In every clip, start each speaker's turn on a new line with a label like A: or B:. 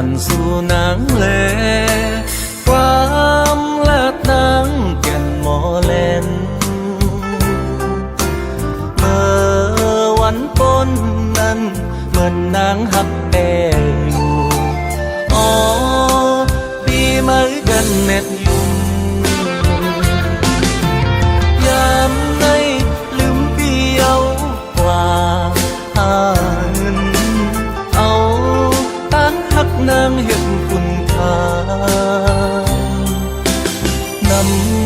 A: นสู่นางแลความลาดนางแก่นหมอแลนเมื่อวันปนนั้นเหมือนนางหักแก่อยู่อ๋อปีไม้กันเน็ดยุ่งยามในลืมเปียวกว่าเงินเอาตั้งหักนางเห็นคุณค่าน้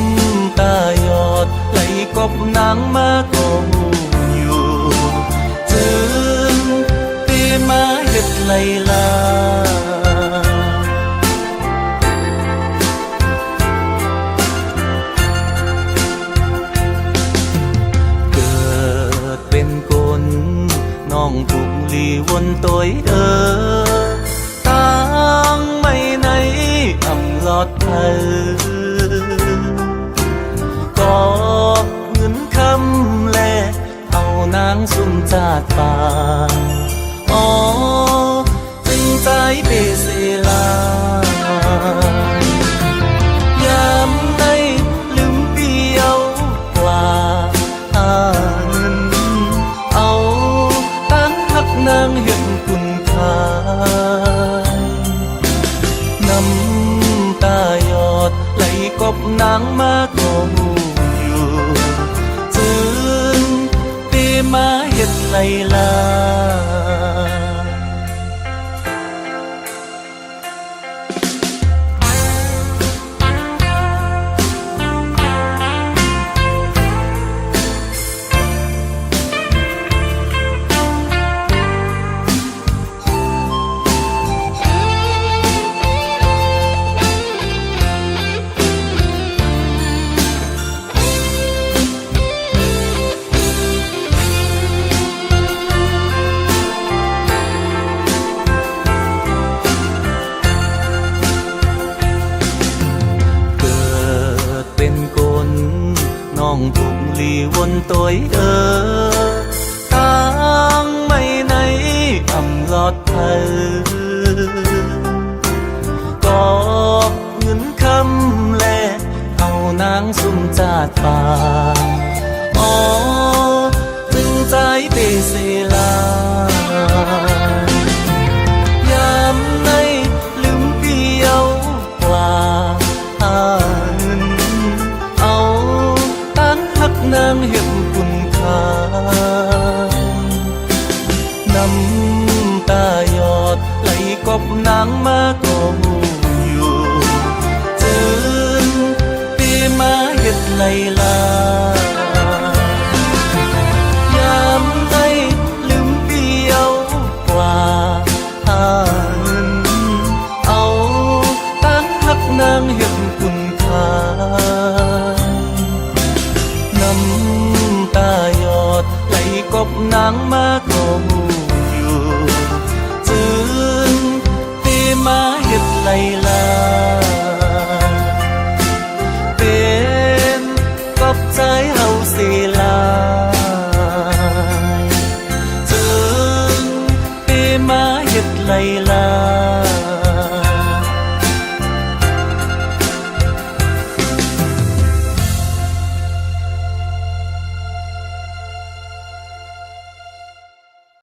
A: ำตาหยอดไหลกบนางมาก็อยู่ถึงปีมาเห็ดไหลลาเกิดเป็นคนน้องถูกลีวนตัวตั้งไม่ในอำลอดเธอก็เงินคำแลเอานางสุ่มจาดป่าอ๋อจึงใจเปเสลายามในลืมเปียวกว่าเงินเอาตั้งหักนางเห็นคุณค่าน้ำตาหยอดไหลกบนางมาก็อยู่ถึงปีมาเห็ดไหลลาน้องถูกลีวนตัวตั้งไม่ในอำลอดเธอก็เงินคำแลเอานางสุ่มจาดป่าอ๋อจึงใจเปเสลายามในลืมเปียวกว่าเงินเอานางเห็นคุณค่าน้ำตาหยอดไหลกบนางมาก็อยู่ถึงปีมาเห็ดไหลลายามในลืมเปียวกว่าเงินเอาตั้งหักนางเห็นคุณค่าน้ำตาหยอดไหลกบนางมาก็อยู่ถึงปีมาเห็ดไหลลาเป็นกบใจ